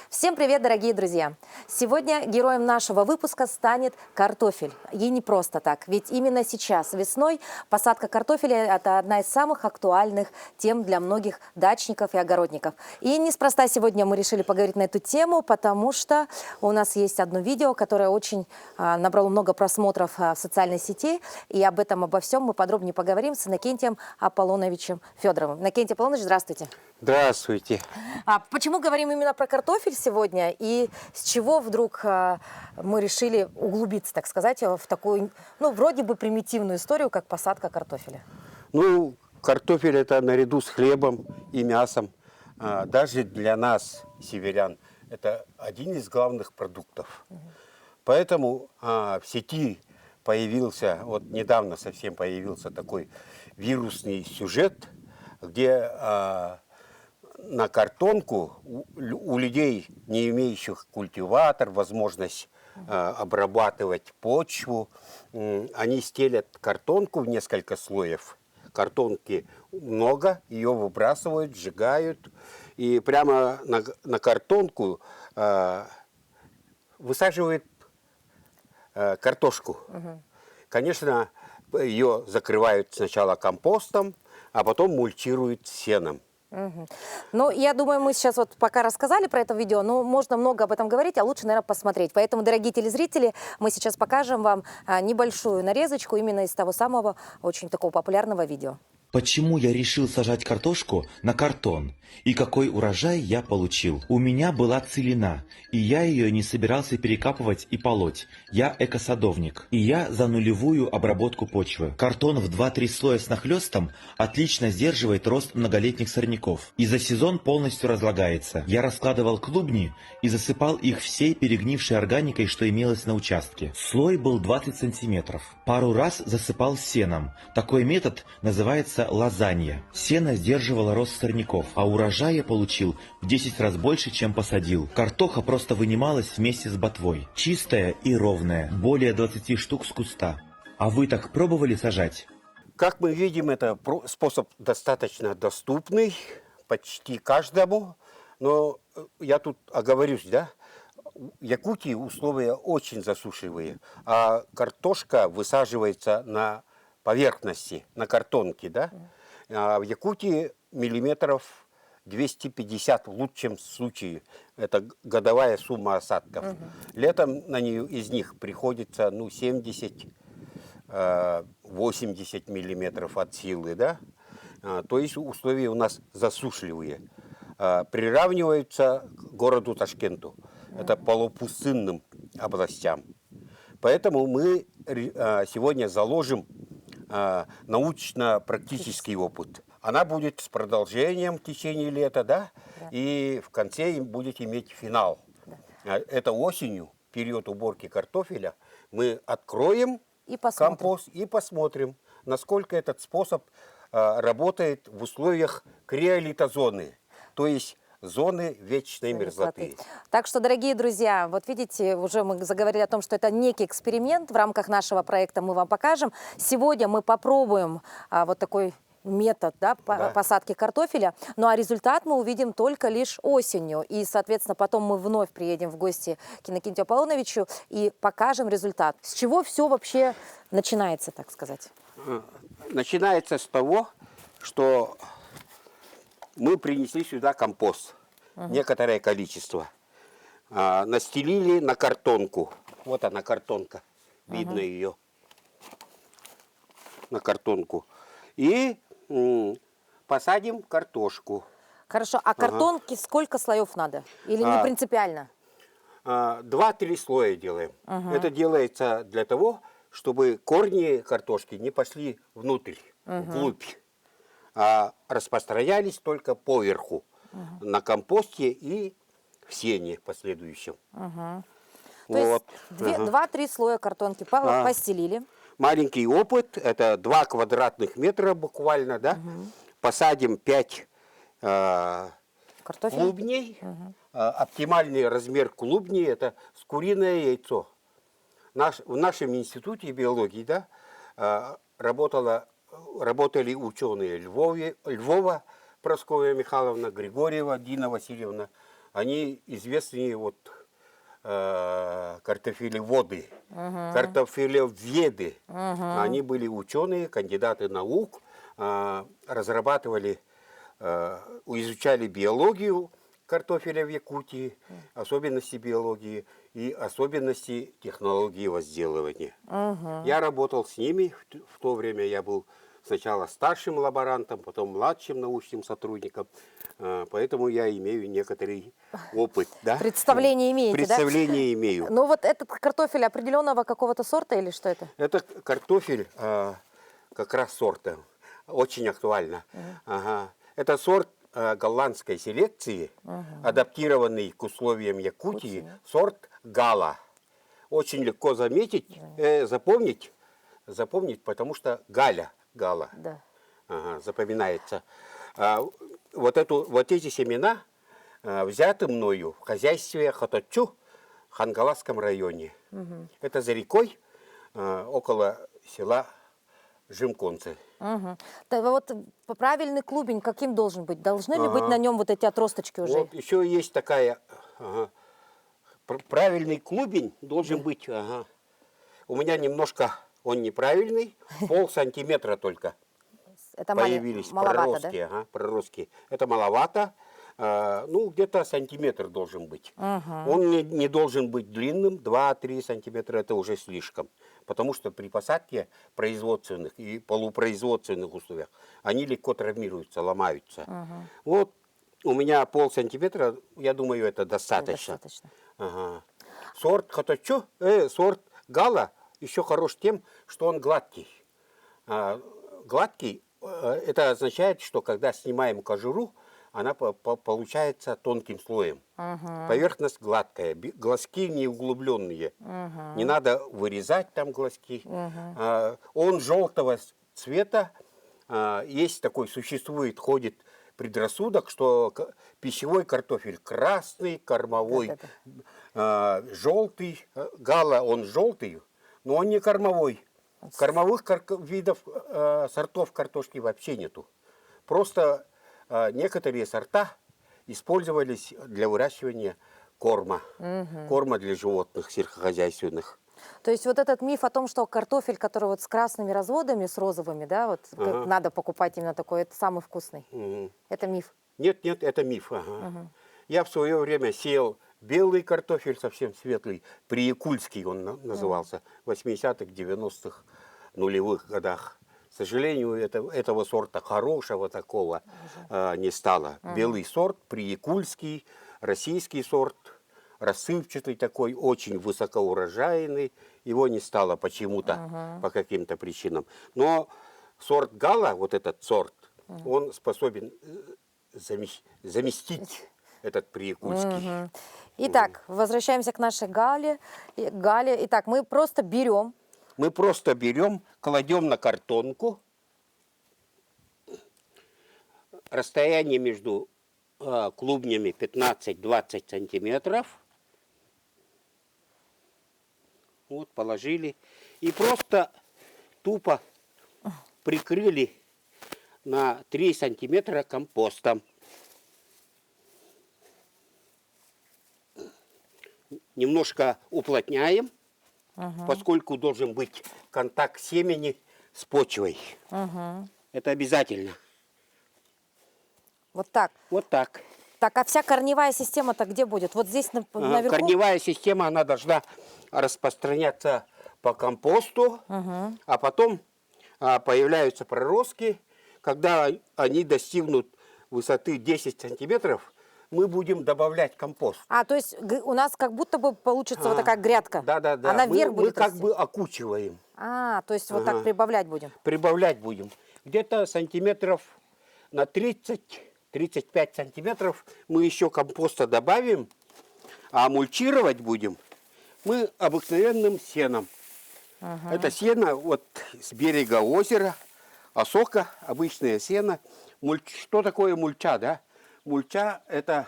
Всем привет, дорогие друзья! Сегодня героем нашего выпуска станет картофель. И не просто так, ведь именно сейчас, весной, посадка картофеля – это одна из самых актуальных тем для многих дачников и огородников. И неспроста сегодня мы решили поговорить на эту тему, потому что у нас есть одно видео, которое очень набрало много просмотров в социальной сети. И обо всем мы подробнее поговорим с Иннокентием Аполлоновичем Федоровым. Иннокентий Аполлонович, здравствуйте. Здравствуйте. Почему говорим именно про картофель сегодня и с чего вдруг мы решили углубиться, так сказать, в такую, вроде бы примитивную историю, как посадка картофеля? Картофель это наряду с хлебом и мясом, даже для нас, северян, это один из главных продуктов. Поэтому в сети появился, вот недавно совсем появился такой вирусный сюжет, где на картонку у людей, не имеющих культиватор, возможность обрабатывать почву, они стелят картонку в несколько слоев. Картонки много, ее выбрасывают, сжигают. И прямо на картонку высаживают картошку. Конечно, ее закрывают сначала компостом, а потом мульчируют сеном. Я думаю, мы сейчас вот пока рассказали про это видео, но можно много об этом говорить, а лучше, наверное, посмотреть. Поэтому, дорогие телезрители, мы сейчас покажем вам небольшую нарезочку именно из того самого очень такого популярного видео. Почему я решил сажать картошку на картон? И какой урожай я получил? У меня была целина, и я ее не собирался перекапывать и полоть. Я экосадовник, и я за нулевую обработку почвы. Картон в 2-3 слоя с нахлестом отлично сдерживает рост многолетних сорняков. И за сезон полностью разлагается. Я раскладывал клубни и засыпал их всей перегнившей органикой, что имелось на участке. Слой был 20 сантиметров. Пару раз засыпал сеном. Такой метод называется лазанья. Сено сдерживало рост сорняков, а урожай я получил в 10 раз больше, чем посадил. Картоха просто вынималась вместе с ботвой. Чистая и ровная, более 20 штук с куста. А вы так пробовали сажать? Как мы видим, это способ достаточно доступный почти каждому. Но я тут оговорюсь, да? В Якутии условия очень засушливые, а картошка высаживается на поверхности, на картонке, да? А в Якутии миллиметров 250 в лучшем случае. Это годовая сумма осадков. Летом из них приходится 70-80 миллиметров от силы, да? То есть условия у нас засушливые. Приравниваются к городу Ташкенту. Это полупустынным областям. Поэтому мы сегодня заложим научно-практический опыт. Она будет с продолжением в течение лета, да? И в конце будет иметь финал. Это осенью, период уборки картофеля, мы откроем компост и посмотрим, насколько этот способ работает в условиях криолитозоны, то есть зоны вечной мерзлоты. Так что, дорогие друзья, вот видите, уже мы заговорили о том, что это некий эксперимент. В рамках нашего проекта мы вам покажем. Сегодня мы попробуем вот такой метод, да, посадки картофеля. Ну а результат мы увидим только лишь осенью. И, соответственно, потом мы вновь приедем в гости к Иннокентию Аполлоновичу и покажем результат. С чего все вообще начинается, так сказать? Начинается с того, что мы принесли сюда компост, некоторое количество. Настелили на картонку. Вот она, картонка. Видно ее. На картонку. И посадим картошку. Хорошо. А картонки сколько слоев надо? Или не принципиально? 2-3 слоя делаем. Это делается для того, чтобы корни картошки не пошли внутрь, вглубь, а распространялись только поверху, на компосте и в сене последующем. То есть 2-3 слоя картонки постелили. Маленький опыт, это 2 квадратных метра буквально, да? Посадим 5 клубней. Оптимальный размер клубней – это с куриное яйцо. В нашем институте биологии, да, работали ученые Львова, Прасковья Михайловна, Григорьева, Дина Васильевна, они известные вот картофелеводы, картофелеведы. Они были ученые, кандидаты наук, разрабатывали, изучали биологию картофеля в Якутии, особенности биологии и особенности технологии возделывания. Я работал с ними, в то время я был сначала старшим лаборантом, потом младшим научным сотрудником, поэтому я имею некоторый опыт. Да? Представление имеете, Представление имею. Ну вот этот картофель определенного какого-то сорта или что это? Это картофель как раз сорта, очень актуально. Ага. Это сорт голландской селекции, адаптированный к условиям Якутии, сорт Гала. Очень легко заметить, запомнить, потому что Гала. Да. Ага, запоминается. Вот эти семена взяты мною в хозяйстве Хоточу в Хангаласском районе. Это за рекой около села Жимконцы. Вот правильный клубень каким должен быть? Должны ли быть на нем вот эти отросточки уже? Вот еще есть такая... правильный клубень должен быть... У меня немножко он неправильный, полсантиметра только Это появились маловато, проростки. да? Проростки. Это маловато. Ну, где-то сантиметр должен быть. Он не должен быть длинным, 2-3 сантиметра это уже слишком. Потому что при посадке производственных и полупроизводственных условиях они легко травмируются, ломаются. Вот у меня полсантиметра, я думаю, это достаточно. Сорт Хоточу, сорт Гала еще хорош тем, что он гладкий. Гладкий, это означает, что когда снимаем кожуру, она получается тонким слоем. Поверхность гладкая, глазки не углубленные. Не надо вырезать там глазки. Он желтого цвета. Есть такой, ходит предрассудок, что пищевой картофель красный, кормовой желтый. Гала, он желтый, но он не кормовой. Кормовых видов сортов картошки вообще нету. Просто некоторые сорта использовались для выращивания корма. Корма для животных сельскохозяйственных. То есть вот этот миф о том, что картофель, который вот с красными разводами, с розовыми, да, вот надо покупать именно такой, это самый вкусный. Это миф. Нет, это миф. Я в свое время сеял белый картофель, совсем светлый, приякульский он назывался, в 80-х, 90-х, нулевых годах. К сожалению, этого сорта хорошего такого не стало. Белый сорт, приякульский, российский сорт, рассыпчатый такой, очень высокоурожайный. Его не стало почему-то, по каким-то причинам. Но сорт Гала, вот этот сорт, он способен заместить этот приякульский. Итак, возвращаемся к нашей Гале. Итак, мы просто берем. Мы просто берем, кладем на картонку. Расстояние между клубнями 15-20 сантиметров. Вот, положили. И просто тупо прикрыли на 3 сантиметра компостом. Немножко уплотняем, поскольку должен быть контакт семени с почвой. Это обязательно. Вот так. Вот так. Так, а вся корневая система-то где будет? Вот здесь наверху? Корневая система, она должна распространяться по компосту, а потом появляются проростки. Когда они достигнут высоты 10 сантиметров, мы будем добавлять компост. То есть у нас как будто бы получится вот такая грядка. Да. Она вверх мы будет как расти. бы окучиваем. То есть вот так прибавлять будем. Прибавлять будем. Где-то сантиметров на 30-35 сантиметров мы еще компоста добавим, а мульчировать будем мы обыкновенным сеном. Это сено вот с берега озера, осока, обычное сено. Что такое мульча, да? Мульча – это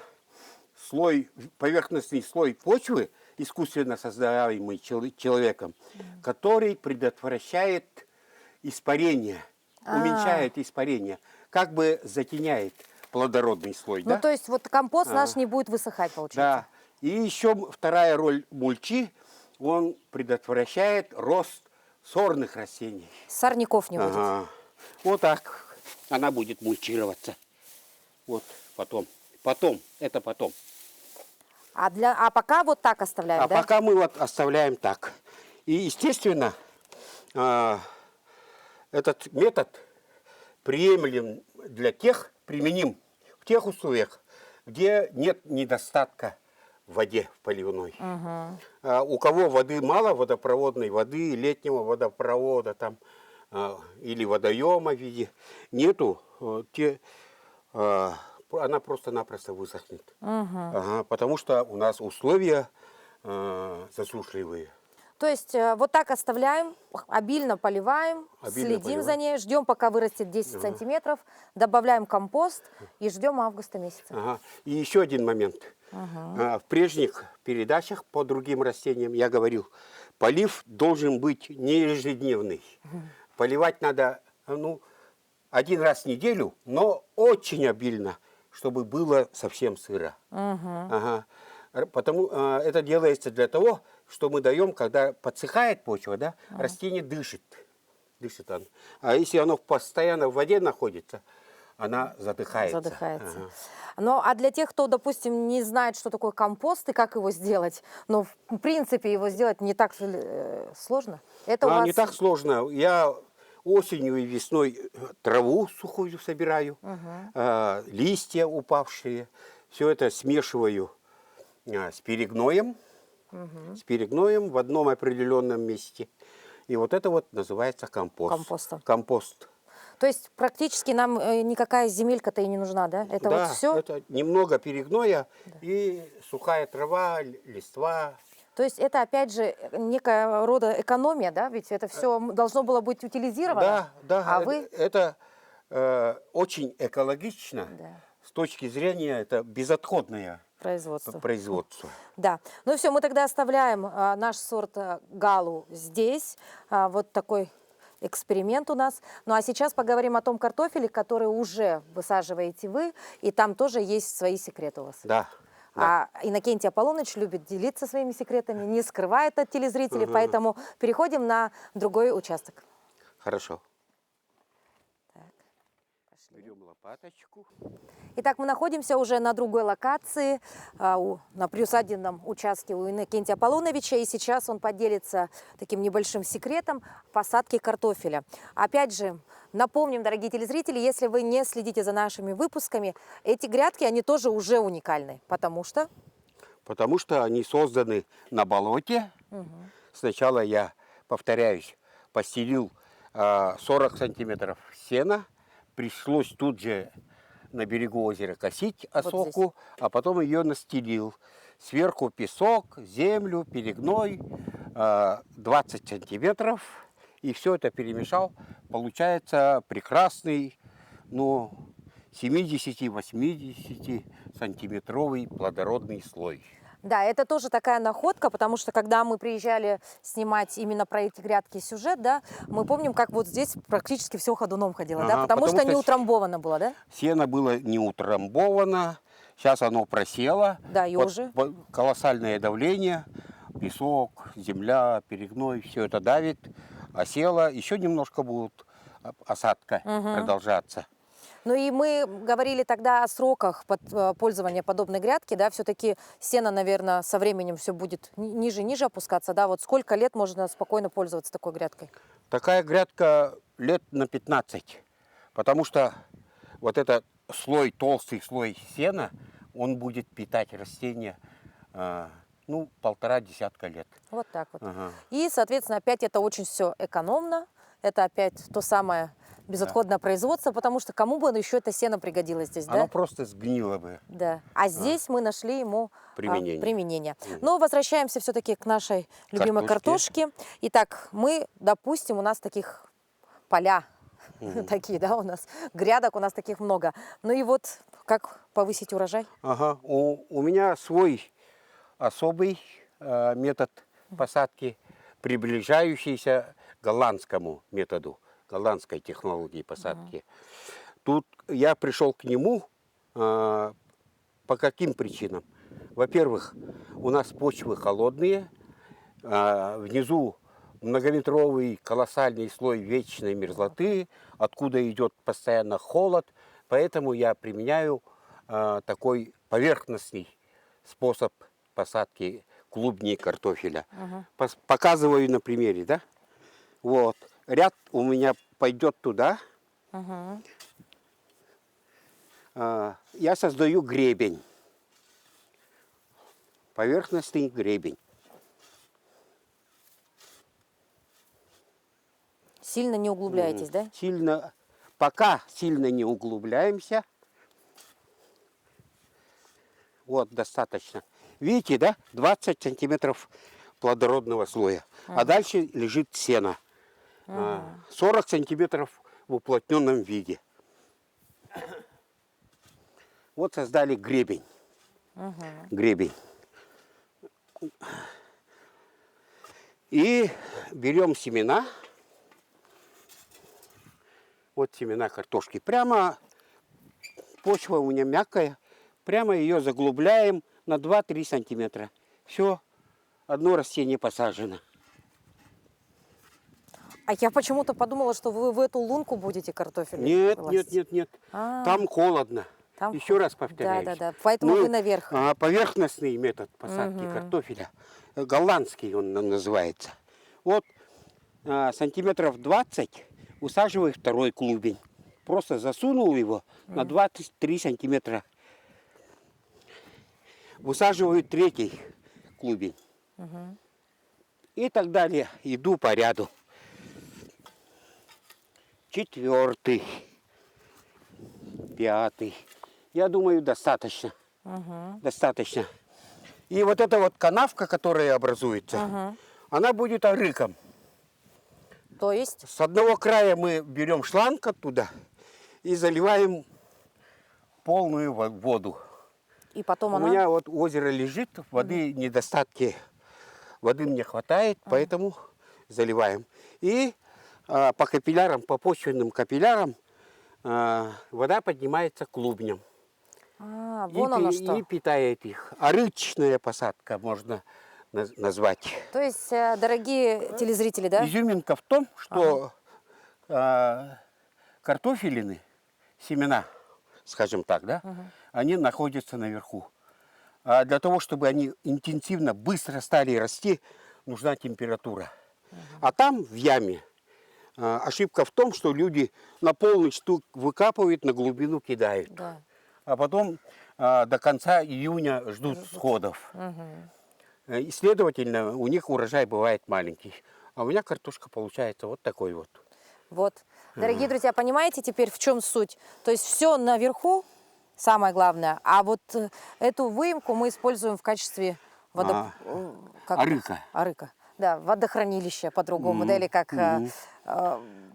поверхностный слой почвы, искусственно создаваемый человеком, который предотвращает испарение, уменьшает испарение, как бы затеняет. плодородный слой, Ну, да? то есть вот компост наш не будет высыхать, получается. Да. И еще вторая роль мульчи, он предотвращает рост сорных растений. Сорняков не будет. Ага. Вот так она будет мульчироваться. Вот потом. Это потом. А пока вот так оставляем, А да? пока мы вот оставляем так. И, естественно, этот метод применим в тех условиях, где нет недостатка в воде в поливной. У кого воды мало, водопроводной воды, летнего водопровода там, или водоема в виде нету, она просто-напросто высохнет. Ага, потому что у нас условия засушливые. То есть вот так оставляем, обильно поливаем, следим поливаем. за ней, ждем, пока вырастет 10 сантиметров, добавляем компост и ждем августа месяца. Ага. И еще один момент. В прежних передачах по другим растениям я говорил, полив должен быть не ежедневный. Поливать надо один раз в неделю, но очень обильно, чтобы было совсем сыро. Ага. Это делается для того, что мы даем, когда подсыхает почва, да, растение дышит. Дышит оно. А если оно постоянно в воде находится, она задыхается. Задыхается. Ну, а для тех, кто, допустим, не знает, что такое компост и как его сделать, но в принципе его сделать не так сложно. Это у вас... Не так сложно. Я осенью и весной траву сухую собираю, листья упавшие. Все это смешиваю с перегноем. С перегноем в одном определенном месте. И вот это вот называется компост. Компостом. Компост. То есть практически нам никакая земелька-то и не нужна, да? Это Да, вот все? это немного перегноя и сухая трава, листва. То есть это опять же некая рода экономия, да? Ведь это все должно было быть утилизировано. Да, А вы... это очень экологично. Да. С точки зрения, это безотходное производство. Да. Ну все, мы тогда оставляем наш сорт Галу здесь. Вот такой эксперимент у нас. Ну а сейчас поговорим о том картофеле, который уже высаживаете вы. И там тоже есть свои секреты у вас. Да. А Иннокентий Аполлоныч любит делиться своими секретами, не скрывает от телезрителей, поэтому переходим на другой участок. Хорошо. Так, Берем лопаточку. Итак, мы находимся уже на другой локации, на приусадебном участке у Иннокентия Аполлоновича, и сейчас он поделится таким небольшим секретом посадки картофеля. Опять же, напомним, дорогие телезрители, если вы не следите за нашими выпусками, эти грядки, они тоже уже уникальны, потому что... Потому что они созданы на болоте. Сначала я, повторяюсь, постелил 40 сантиметров сена, пришлось тут же на берегу озера косить осоку, Вот а потом ее настелил. Сверху песок, землю, перегной, 20 сантиметров. И все это перемешал. Получается прекрасный, 70-80 сантиметровый плодородный слой. Да, это тоже такая находка, потому что когда мы приезжали снимать именно про эти грядки сюжет, да, мы помним, как вот здесь практически все ходуном ходило, да, потому что не утрамбовано было, да? Сено было не утрамбовано, сейчас оно просело. Да, и уже. Колоссальное давление, песок, земля, перегной, все это давит, осело. Еще немножко будет осадка продолжаться. Ну и мы говорили тогда о сроках пользования подобной грядки, да, все-таки сено, наверное, со временем все будет ниже и ниже опускаться, да, вот сколько лет можно спокойно пользоваться такой грядкой? Такая грядка лет на 15, потому что вот этот слой, толстый слой сена, он будет питать растения, 1,5 десятка лет. Вот так вот. Ага. И, соответственно, опять это очень все экономно, это опять то самое безотходное производство, потому что кому бы еще это сено пригодилось здесь, Оно да? просто сгнило бы. Да. А здесь мы нашли ему применение. Но возвращаемся все-таки к нашей любимой картошке. Итак, мы, допустим, у нас таких поля, такие, да, у нас грядок, у нас таких много. Ну и вот как повысить урожай? Ага, у меня свой особый метод посадки, приближающийся к голландскому методу, голландской технологии посадки. Тут я пришел к нему По каким причинам? Во-первых, у нас почвы холодные, внизу многометровый колоссальный слой вечной мерзлоты, откуда идет постоянно холод, поэтому я применяю такой поверхностный способ посадки клубней картофеля. Показываю на примере, да? Вот. Ряд у меня пойдет туда. Я создаю гребень. Поверхностный гребень. Сильно не углубляетесь, да? Пока сильно не углубляемся. Вот, достаточно. Видите, да? 20 сантиметров плодородного слоя. А дальше лежит сено. 40 сантиметров в уплотненном виде. Вот создали гребень. Гребень. И берем семена. Вот семена картошки. Прямо почва у меня мягкая. Прямо ее заглубляем на 2-3 сантиметра. Все, одно растение посажено. А я почему-то подумала, что вы в эту лунку будете картофель Нет, класть. нет. Там холодно. Там Еще раз повторяю. Да. Поэтому вы наверх. Поверхностный метод посадки картофеля. Голландский он называется. Вот сантиметров 20 высаживаю второй клубень. Просто засунул его на 2-3 сантиметра. Высаживаю третий клубень. И так далее. Иду по ряду. Четвертый. Пятый. Я думаю, достаточно. Достаточно. И вот эта вот канавка, которая образуется, она будет арыком. То есть? С одного края мы берем шланг оттуда и заливаем полную воду. И потом У меня вот озеро лежит, воды недостатки, воды мне хватает, поэтому заливаем. И по капиллярам, по почвенным капиллярам вода поднимается к клубням. Вон оно что. И питает их. Арычная посадка можно назвать. То есть, дорогие телезрители, да? Изюминка в том, что картофелины, семена, скажем так, да, они находятся наверху. А для того, чтобы они интенсивно, быстро стали расти, нужна температура. А там, в яме, ошибка в том, что люди на полный штук выкапывают, на глубину кидают. Да. А потом до конца июня ждут всходов. И, следовательно, у них урожай бывает маленький. А у меня картошка получается вот такой вот. Вот. Дорогие друзья, понимаете теперь, в чем суть? То есть все наверху, самое главное, а вот эту выемку мы используем в качестве Арыка. Арыка. Да, водохранилища по-другому, да, или как...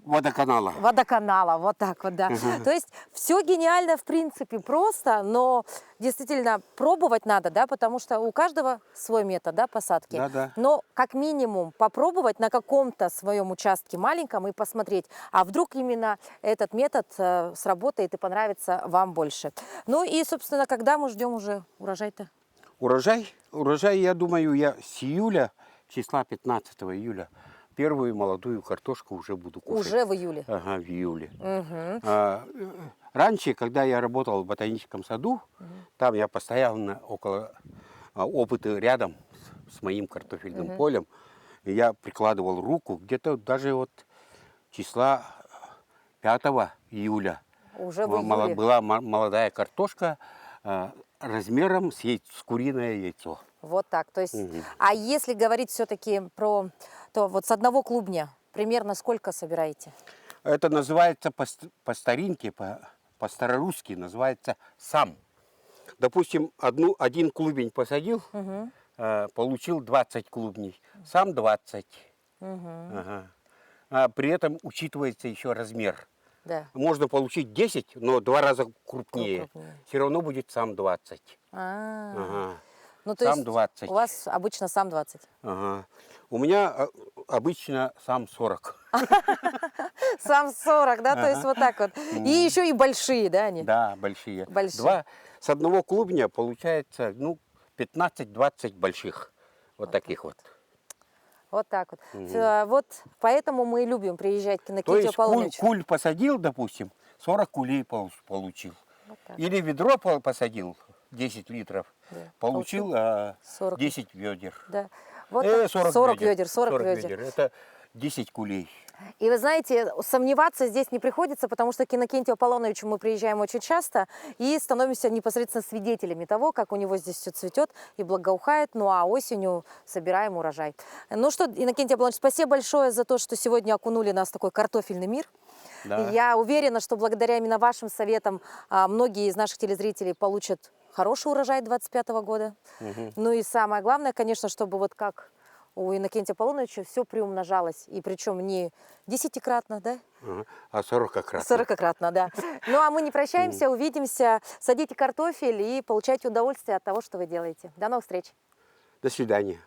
Водоканала. Водоканала, вот так вот, да. То есть все гениально, в принципе, просто, но действительно пробовать надо, да, потому что у каждого свой метод, да, посадки. Да. Но как минимум попробовать на каком-то своем участке маленьком и посмотреть, а вдруг именно этот метод сработает и понравится вам больше. Ну и, собственно, когда мы ждем уже урожай-то? Урожай, я думаю, я с июля, числа 15 июля, первую молодую картошку уже буду кушать. Уже в июле? Ага, в июле. Раньше, когда я работал в ботаническом саду, там я постоянно около опыта рядом с моим картофельным полем, и я прикладывал руку, где-то даже вот числа 5 июля уже в июле. была молодая картошка размером с куриное яйцо. Вот так. То есть, а если говорить все-таки про, то вот с одного клубня примерно сколько собираете? Это называется по старинке, по-старорусски называется сам. Допустим, один клубень посадил, получил 20 клубней, сам 20. Ага. А при этом учитывается еще размер. Да. Можно получить 10, но 2 раза крупнее. Все равно будет сам 20. Ага. Ну, то сам есть 20. У вас обычно сам 20? Ага. У меня обычно сам 40. Сам 40, да, то есть вот так вот. И еще и большие, да, они? Да, большие. Большие. С одного клубня получается, 15-20 больших. Вот таких вот. Вот так вот. Вот поэтому мы и любим приезжать к То Иннокентию есть Аполлонычу. куль посадил, допустим, 40 кулей получил. Вот так. Или ведро посадил, 10 литров, Да. получил 40. 10 ведер. Да. Вот так. 40 ведер, 40 ведер. Это 10 кулей. И вы знаете, сомневаться здесь не приходится, потому что к Иннокентию Аполлоновичу мы приезжаем очень часто и становимся непосредственно свидетелями того, как у него здесь все цветет и благоухает, ну а осенью собираем урожай. Ну что, Иннокентий Аполлонович, спасибо большое за то, что сегодня окунули нас в такой картофельный мир. Да. Я уверена, что благодаря именно вашим советам многие из наших телезрителей получат хороший урожай 2025 года. Ну и самое главное, конечно, чтобы вот как у Иннокентия Аполлоновича все приумножалось. И причем не 10-кратно, да? А 40-кратно. 40-кратно, да. Ну а мы не прощаемся, увидимся. Садите картофель и получайте удовольствие от того, что вы делаете. До новых встреч. До свидания.